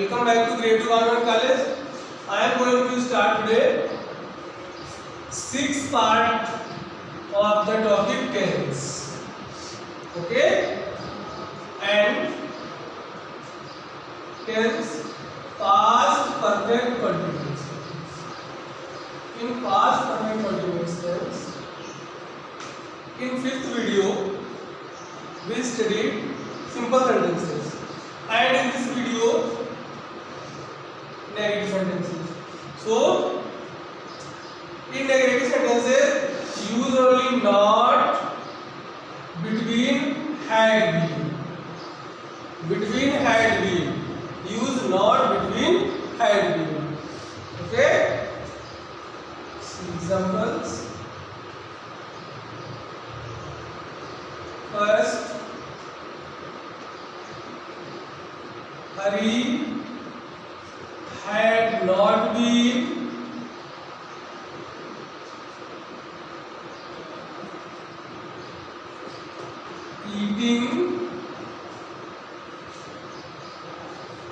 Welcome back to Grade 2 Government College. I am going to start today sixth part of the topic tense. Okay, and tense past perfect continuous. In past perfect continuous tense, in fifth video we studied simple sentences, and in this video negative sentences. So in negative sentences, use only not, between, had been. Between, had been. Use not, between, had been. Okay? See examples. First, Hari had not been eating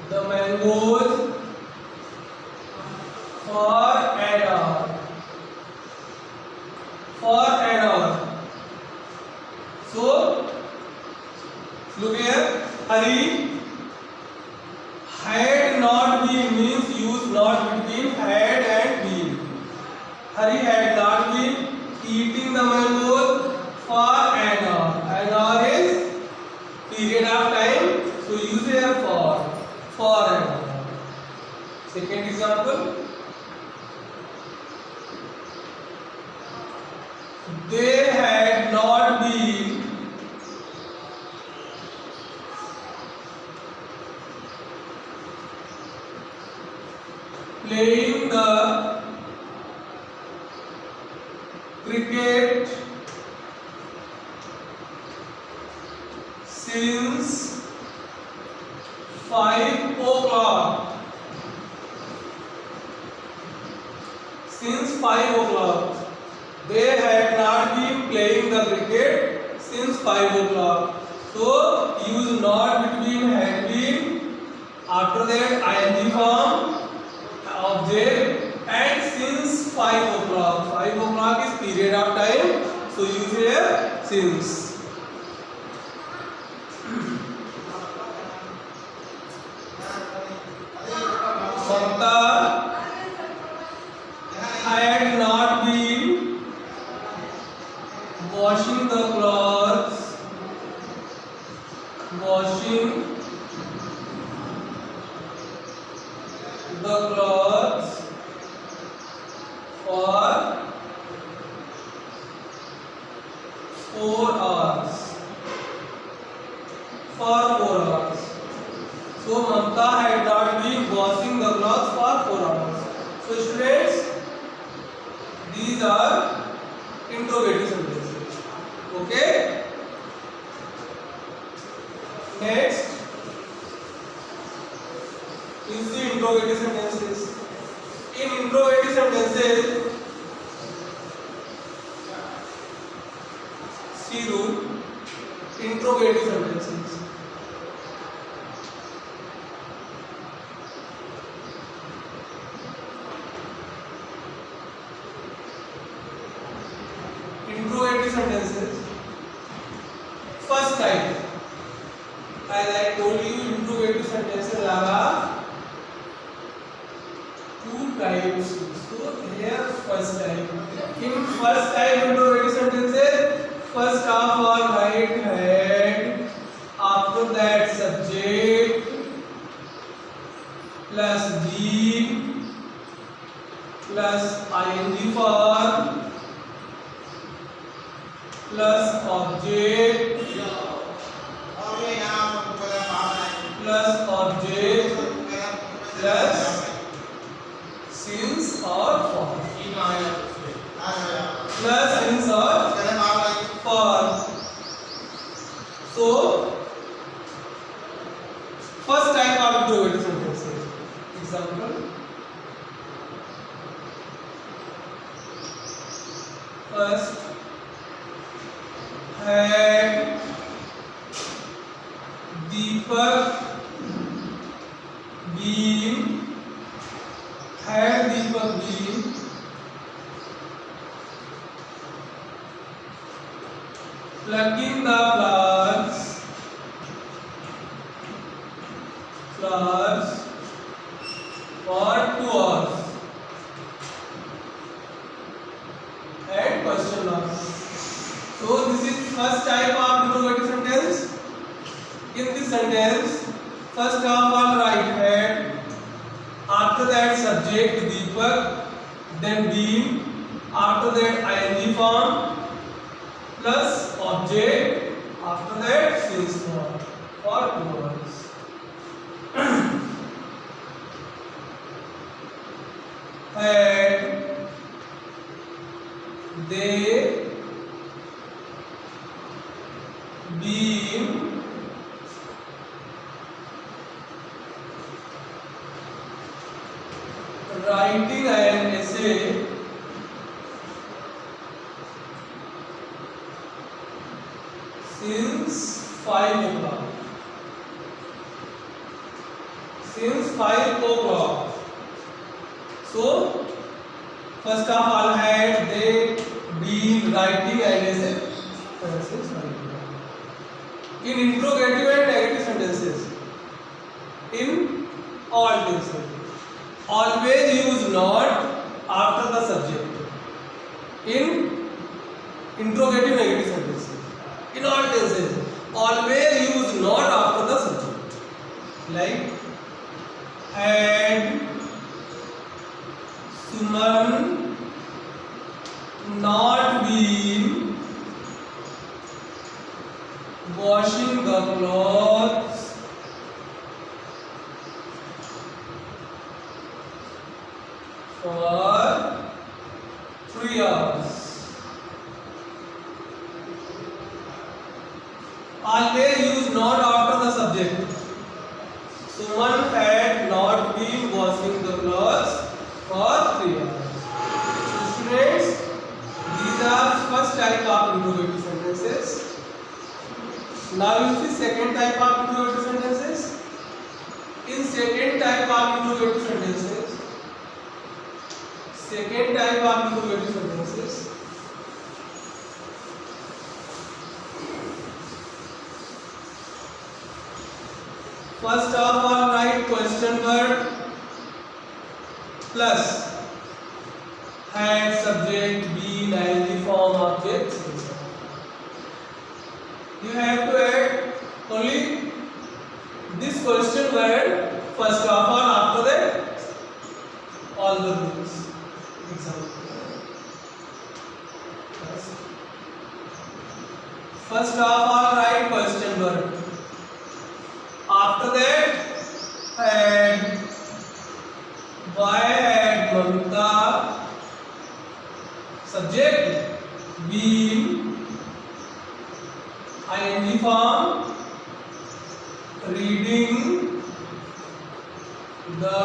the mangoes for an hour. For an hour. So, look here. Hari had not been means use not between had and been. Hari had not been eating the mangoes for an hour. An hour is period of time, so use here for an hour. Second example, they had not been playing the cricket since 5 o'clock. Since 5 o'clock. They had not been playing the cricket since 5 o'clock. So use not between had been, after that ing form, object, and since 5 o'clock. 5 o'clock is period of time, so use here since. Mamta had not been washing the clothes. Washing the clothes for 4 hours. For 4 hours. So Mamta had not been washing the clothes for 4 hours. So students, these are interrogative sentences. Okay? Next is the interrogative sentences. In interrogative sentences, see rule, interrogative sentences. Interrogative sentences. First type, as I told you, interrogative sentences are two types. So here first type. In first type interrogative sentences, first half or right had, after that subject plus been plus ing form plus object plus since or for. Plus since or for. So first type of interrogative sentences. Example, first had Deepak been had Deepak been plucking the flowers for 2 hours. And question mark. So this is first type of interrogative sentence. In this sentence, first of all write had, after that subject Deepak, then been, after that ing form plus object, after that since form for 2 hours. Had they been writing an essay since 5 o'clock. Since 5 o'clock. So, first of all, had they been writing an essay since 5 o'clock. In interrogative and negative sentences, in all cases, always use not after the subject. In interrogative negative sentences, in all cases, always use not after the subject. Like, had Suman not been washing the clothes for 3 hours. Always use not after the subject. Suman had not been washing the clothes for 3 hours. So students, these are first type of interrogative sentences. Now you see second type of interrogative sentences. In second type of interrogative sentences, first of all write question word plus had subject been ing form object. You have to add only this question word first of all, after that all the rules. Example. First of all write question word. After that had, why had Mamta subject been ing form reading the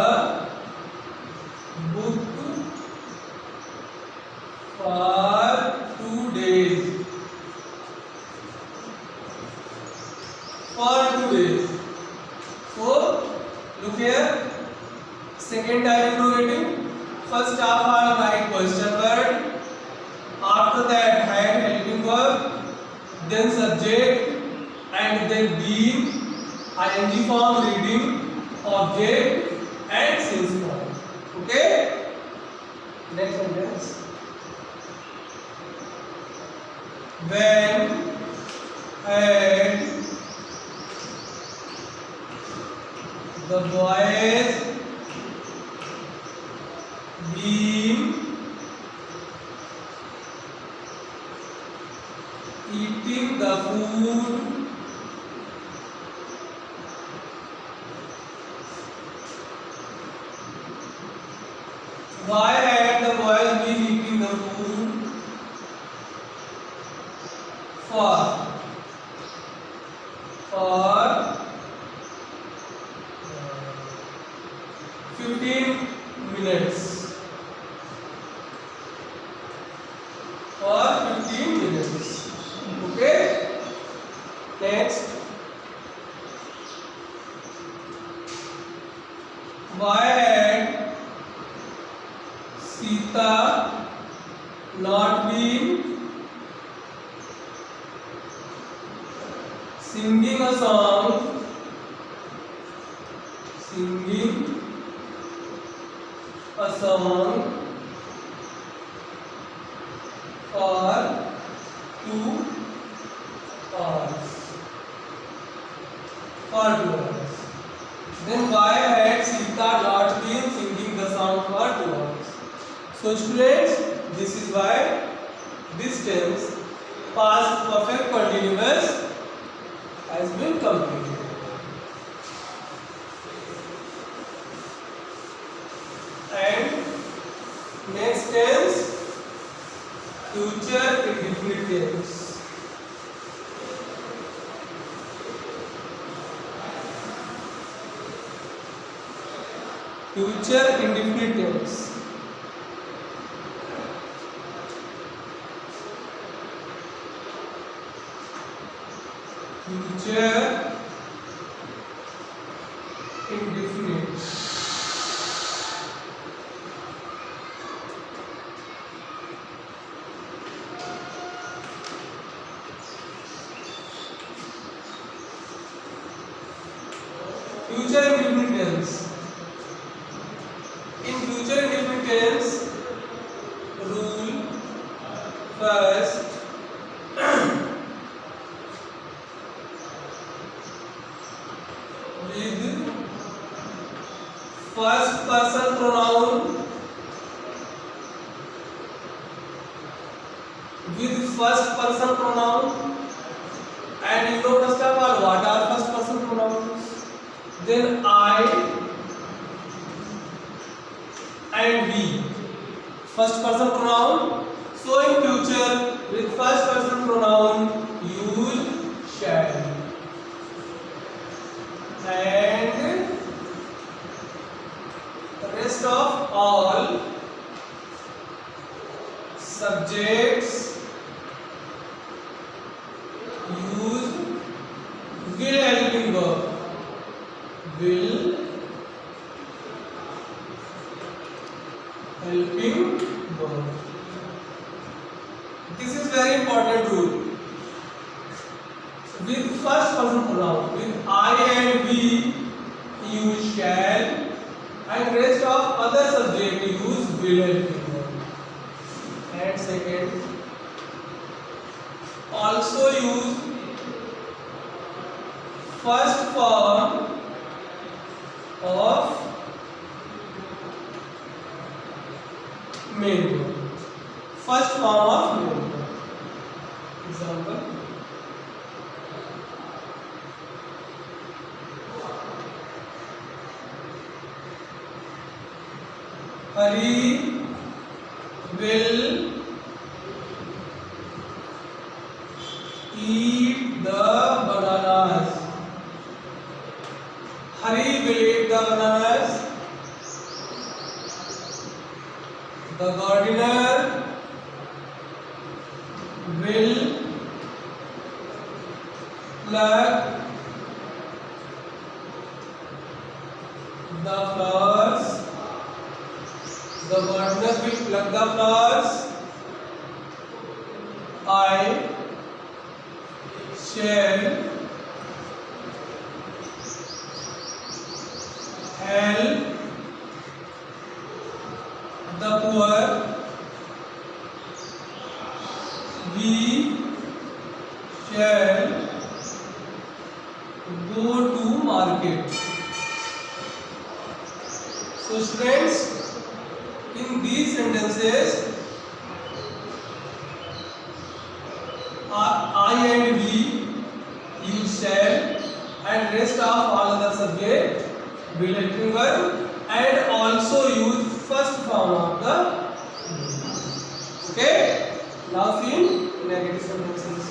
book for 2 days. For 2 days. So look here, second type interrogative. First of all write question word. After that had helping verb, then subject, and then been, ing form reading, object, and since form. Okay. Next sentence. When had the boys been eating the food why had the boys been eating the food for 15 minutes. For 15 minutes. Okay. Next. Why had Sita not been singing a song for 2 hours? Then why had Sita not been singing the song for 2 hours? So students, this is why this tense past perfect continuous has been completed. And next tense, future indefinite tense. Future indefinite tense. Future indefinite. Future indefinite tense. In future indefinite tense, rule first with first person pronoun, and you know first of all what are first person pronouns? Then I and we, first person pronoun. So in future with first person pronoun use shall, and the rest of all subjects use will helping verb. Will helping verb. This is very important rule. With first person pronoun, with I and we use shall, and rest of other subject use will helping verb. And second, also use first form of main verb. First form of main verb. Example: Hari will eat the bananas. Hari will eat the bananas. The gardener will pluck the flowers. The gardener will pluck the flowers. I shall help the poor. We shall go to market. So students, in these sentences I and we use shall, and rest of all other subject will helping verb, and also use first form of the verb. Okay, now see negative sentences.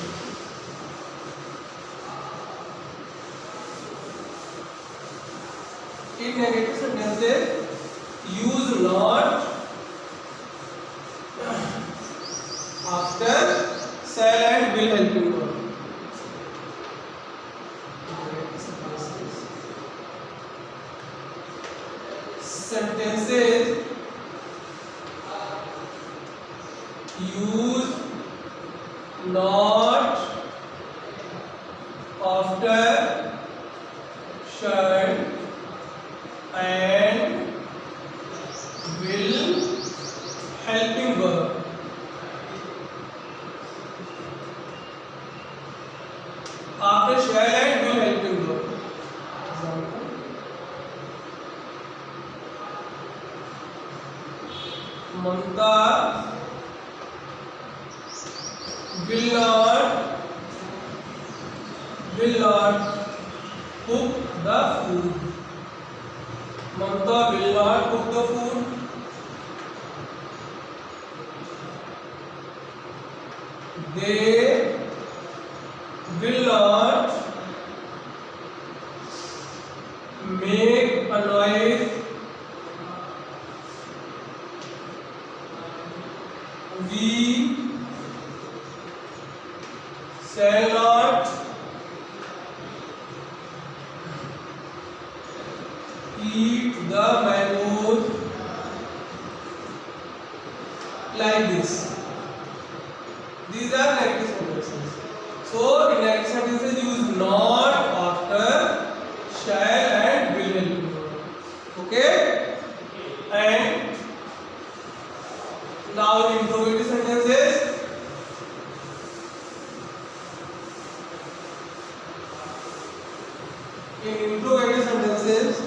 In negative sentences, use not after shall and will helping verb. sentences use not, after, shall and will helping verb. After shall and will helping verb. Mamta will not cook the food. Mamta will not cook the food. They will not make a noise. We shall not eat the mangoes like this. These are negative sentences. So in negative sentences use not, after, shall and will. Okay? And now in interrogative sentences, interrogative sentences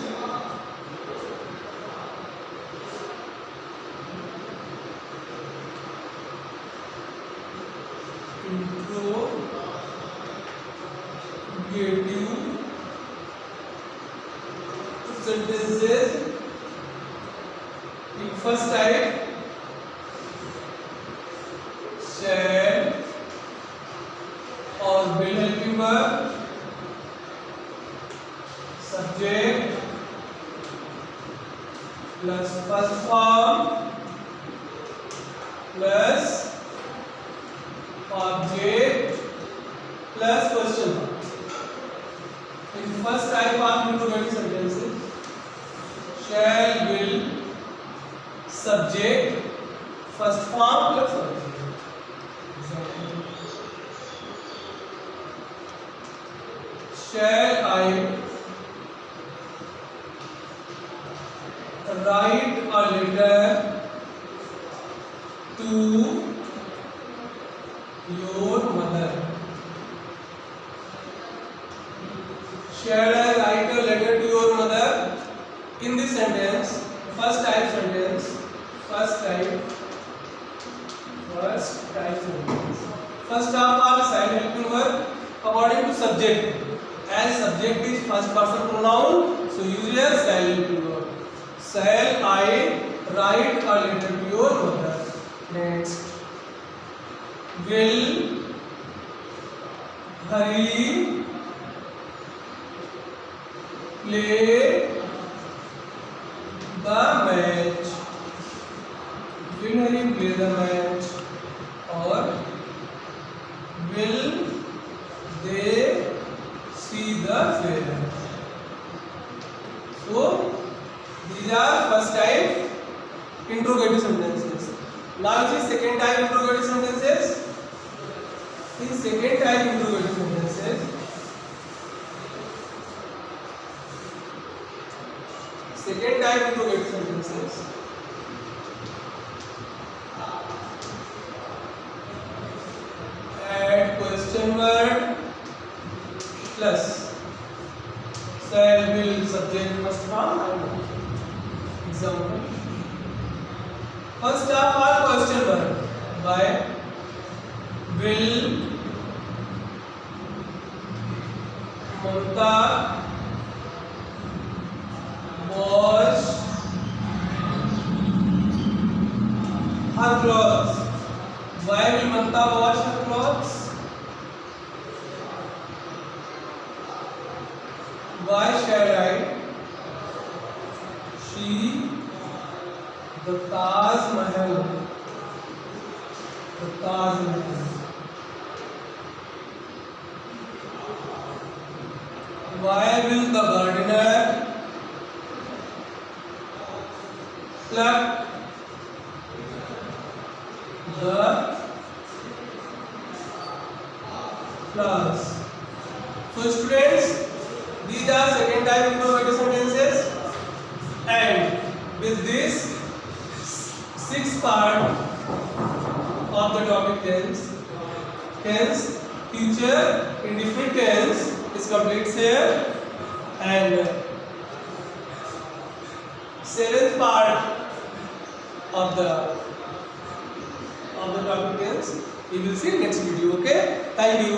in first type shall or will helping verb, subject plus first form plus object plus question mark. In first type of interrogative sentences, shall, will, subject, first form plus object. Shall I write a letter to your mother? Shall I write a letter to your mother? In this sentence, first type sentence. First half are silent helping verb according to subject. As subject is first person pronoun, so use here shall helping verb. Shall I write a letter to your mother? Next. Will Hari play the match? Will Hari play the match? Or will they see the fair? So these are first type interrogative sentences. Now this is second type interrogative sentences. In second type interrogative sentences, add question word plus shall, will, subject, first form and example. First half are question word by will Mamta wash her clothes? Why will Mamta wash her clothes? Why shall I see the Taj Mahal? The Taj Mahal. Why will the gardener Pluck the flowers. So students, these are second type interrogative sentences, and with this 6 part of the topic tense, future indefinite tense is complete here, and 7th part of the topic tense we will see next video. Okay, thank you.